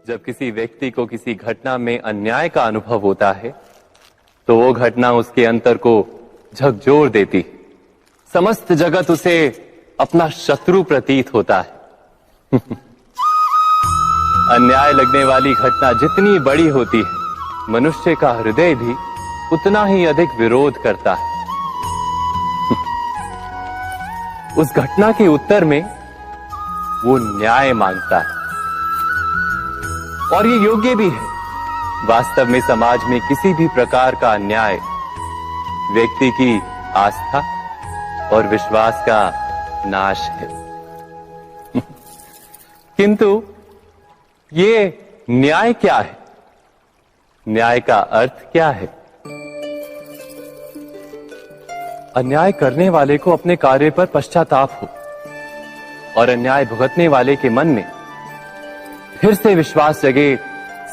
जब किसी व्यक्ति को किसी घटना में अन्याय का अनुभव होता है तो वो घटना उसके अंतर को झकझोर देती, समस्त जगत उसे अपना शत्रु प्रतीत होता है। अन्याय लगने वाली घटना जितनी बड़ी होती है, मनुष्य का हृदय भी उतना ही अधिक विरोध करता है। उस घटना के उत्तर में वो न्याय मांगता है और ये योग्य भी है। वास्तव में समाज में किसी भी प्रकार का अन्याय व्यक्ति की आस्था और विश्वास का नाश है। किंतु ये न्याय क्या है? न्याय का अर्थ क्या है? अन्याय करने वाले को अपने कार्य पर पश्चाताप हो और अन्याय भुगतने वाले के मन में फिर से विश्वास जगे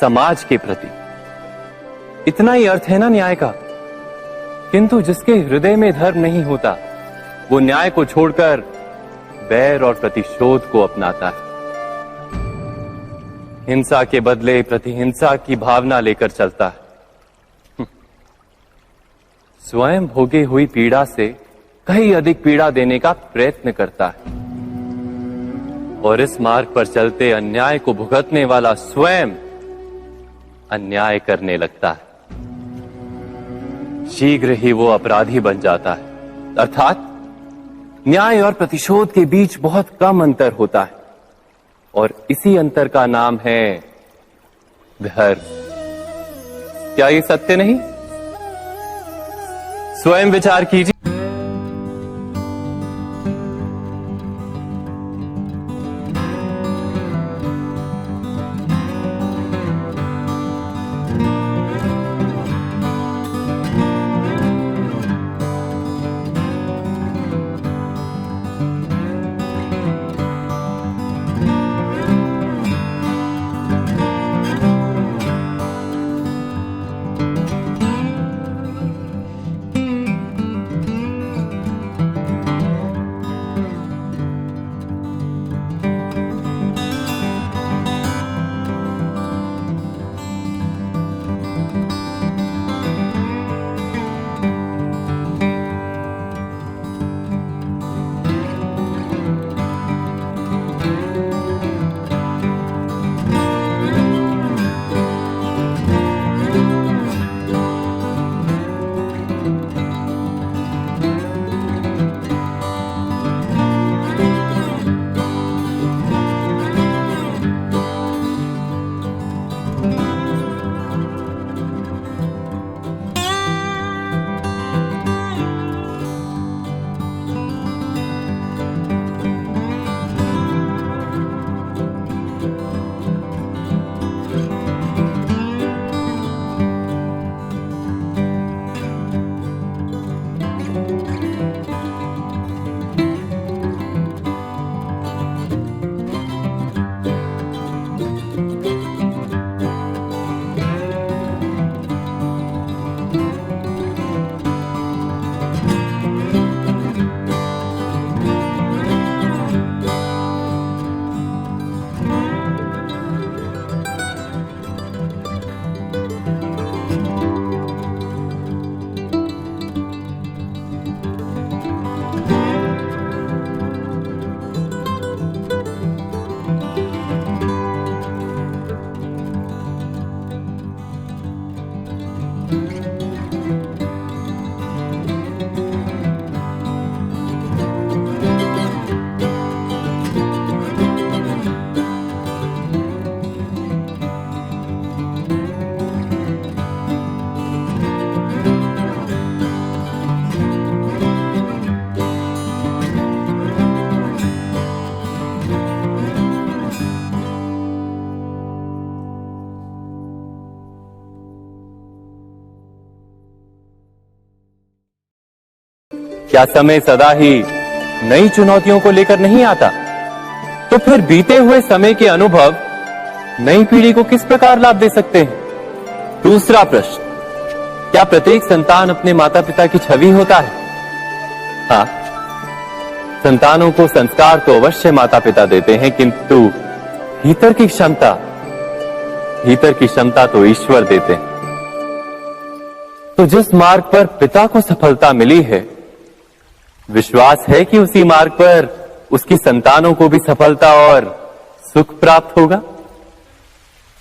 समाज के प्रति। इतना ही अर्थ है ना न्याय का। किंतु जिसके हृदय में धर्म नहीं होता, वो न्याय को छोड़कर बैर और प्रतिशोध को अपनाता है। हिंसा के बदले प्रतिहिंसा की भावना लेकर चलता है। स्वयं भोगी हुई पीड़ा से कहीं अधिक पीड़ा देने का प्रयत्न करता है और इस मार्ग पर चलते अन्याय को भुगतने वाला स्वयं अन्याय करने लगता है। शीघ्र ही वो अपराधी बन जाता है। अर्थात न्याय और प्रतिशोध के बीच बहुत कम अंतर होता है और इसी अंतर का नाम है धर्म। क्या ये सत्य नहीं? स्वयं विचार कीजिए। क्या समय सदा ही नई चुनौतियों को लेकर नहीं आता? तो फिर बीते हुए समय के अनुभव नई पीढ़ी को किस प्रकार लाभ दे सकते हैं? दूसरा प्रश्न, क्या प्रत्येक संतान अपने माता पिता की छवि होता है? हाँ, संतानों को संस्कार तो अवश्य माता पिता देते हैं, किंतु भीतर की क्षमता भीतर की क्षमता तो ईश्वर देते हैं। तो जिस मार्ग पर पिता को सफलता मिली है, विश्वास है कि उसी मार्ग पर उसकी संतानों को भी सफलता और सुख प्राप्त होगा।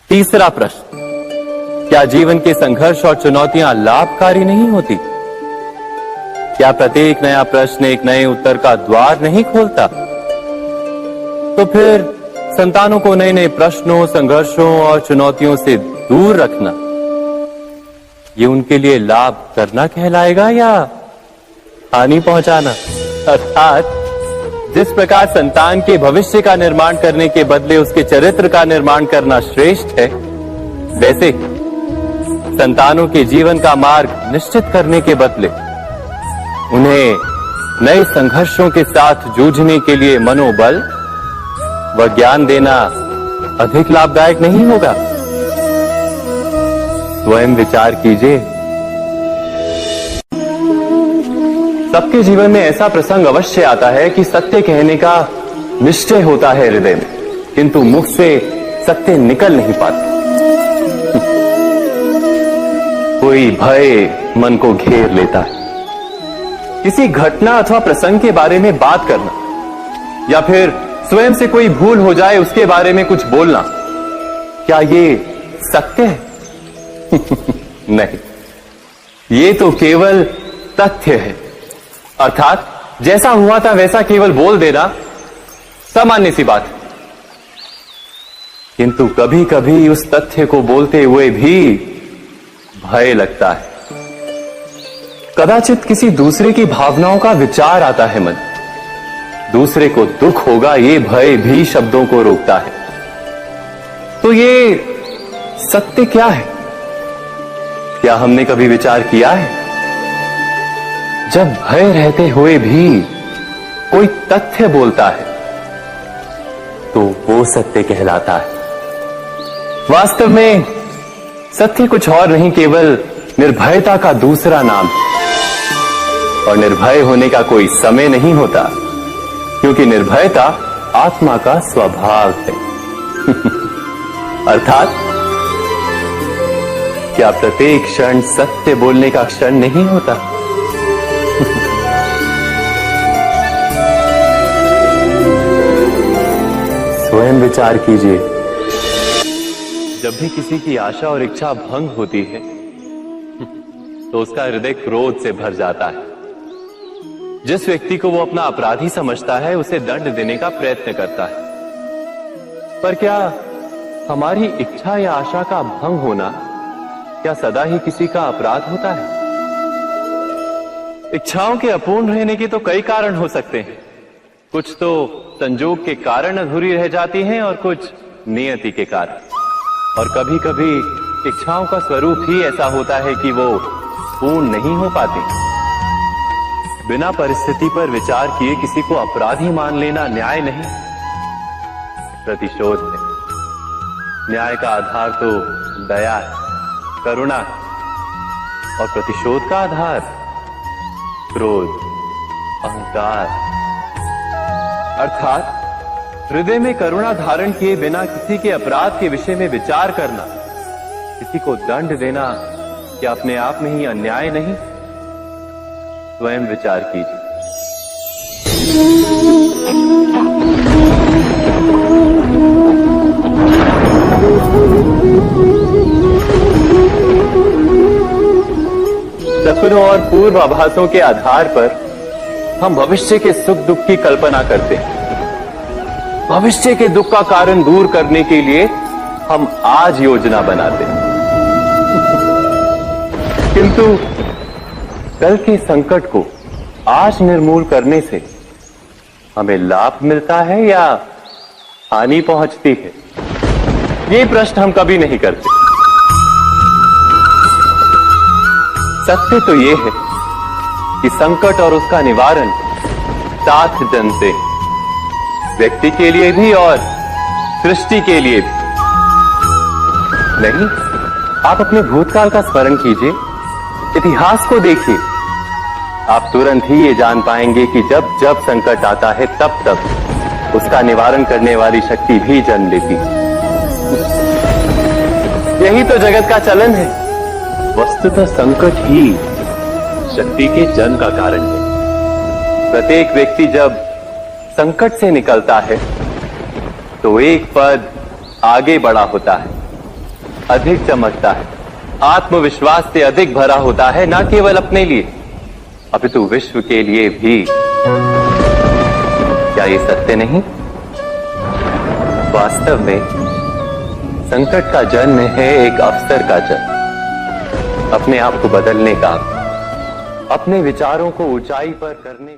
तीसरा प्रश्न, क्या जीवन के संघर्ष और चुनौतियां लाभकारी नहीं होती? क्या प्रत्येक नया प्रश्न एक नए उत्तर का द्वार नहीं खोलता? तो फिर संतानों को नए नए प्रश्नों, संघर्षों और चुनौतियों से दूर रखना, ये उनके लिए लाभ करना कहलाएगा या हानि पहुंचाना? अर्थात जिस प्रकार संतान के भविष्य का निर्माण करने के बदले उसके चरित्र का निर्माण करना श्रेष्ठ है, वैसे संतानों के जीवन का मार्ग निश्चित करने के बदले उन्हें नए संघर्षों के साथ जूझने के लिए मनोबल व ज्ञान देना अधिक लाभदायक नहीं होगा? स्वयं विचार कीजिए। सबके जीवन में ऐसा प्रसंग अवश्य आता है कि सत्य कहने का निश्चय होता है हृदय में, किंतु मुख से सत्य निकल नहीं पाता। कोई भय मन को घेर लेता है। किसी घटना अथवा प्रसंग के बारे में बात करना या फिर स्वयं से कोई भूल हो जाए उसके बारे में कुछ बोलना, क्या ये सत्य है? नहीं, ये तो केवल तथ्य है। अर्थात जैसा हुआ था वैसा केवल बोल देना सामान्य सी बात है। किंतु कभी कभी उस तथ्य को बोलते हुए भी भय लगता है। कदाचित किसी दूसरे की भावनाओं का विचार आता है मन, दूसरे को दुख होगा ये भय भी शब्दों को रोकता है। तो ये सत्य क्या है? क्या हमने कभी विचार किया है? जब भय रहते हुए भी कोई तथ्य बोलता है तो वो सत्य कहलाता है। वास्तव में सत्य कुछ और नहीं, केवल निर्भयता का दूसरा नाम है। और निर्भय होने का कोई समय नहीं होता, क्योंकि निर्भयता आत्मा का स्वभाव है। अर्थात क्या प्रत्येक क्षण सत्य बोलने का क्षण नहीं होता? स्वयं विचार कीजिए। जब भी किसी की आशा और इच्छा भंग होती है तो उसका हृदय क्रोध से भर जाता है। जिस व्यक्ति को वो अपना अपराधी समझता है उसे दंड देने का प्रयत्न करता है। पर क्या हमारी इच्छा या आशा का भंग होना क्या सदा ही किसी का अपराध होता है? इच्छाओं के अपूर्ण रहने के तो कई कारण हो सकते हैं। कुछ तो संजोग के कारण अधूरी रह जाती हैं और कुछ नियति के कारण। और कभी कभी इच्छाओं का स्वरूप ही ऐसा होता है कि वो पूर्ण नहीं हो पाती। बिना परिस्थिति पर विचार किए किसी को अपराधी मान लेना न्याय नहीं, प्रतिशोध है। न्याय का आधार तो दया है, करुणा है, और प्रतिशोध का आधार क्रोध, अहंकार। अर्थात हृदय में करुणा धारण किए बिना किसी के अपराध के विषय में विचार करना, किसी को दंड देना, क्या अपने आप में ही अन्याय नहीं? स्वयं विचार कीजिए। सपनों और पूर्वाभासों के आधार पर हम भविष्य के सुख दुख की कल्पना करते हैं। भविष्य के दुख का कारण दूर करने के लिए हम आज योजना बनाते हैं। किंतु कल के संकट को आज निर्मूल करने से हमें लाभ मिलता है या हानि पहुंचती है? ये प्रश्न हम कभी नहीं करते। सत्य तो ये है कि संकट और उसका निवारण साथ जन से, व्यक्ति के लिए भी और सृष्टि के लिए भी। नहीं, आप अपने भूतकाल का स्मरण कीजिए, इतिहास को देखिए। आप तुरंत ही ये जान पाएंगे कि जब जब संकट आता है तब तब उसका निवारण करने वाली शक्ति भी जन्म लेती है। यही तो जगत का चलन है। वस्तुतः संकट ही शक्ति के जन्म का कारण है। प्रत्येक व्यक्ति जब संकट से निकलता है तो एक पद आगे बढ़ा होता है, अधिक चमकता है, आत्मविश्वास से अधिक भरा होता है, न केवल अपने लिए अपितु विश्व के लिए भी। क्या ये सत्य नहीं? वास्तव में संकट का जन्म है एक अवसर का जन्म, अपने आप को बदलने का, अपने विचारों को ऊंचाई पर करने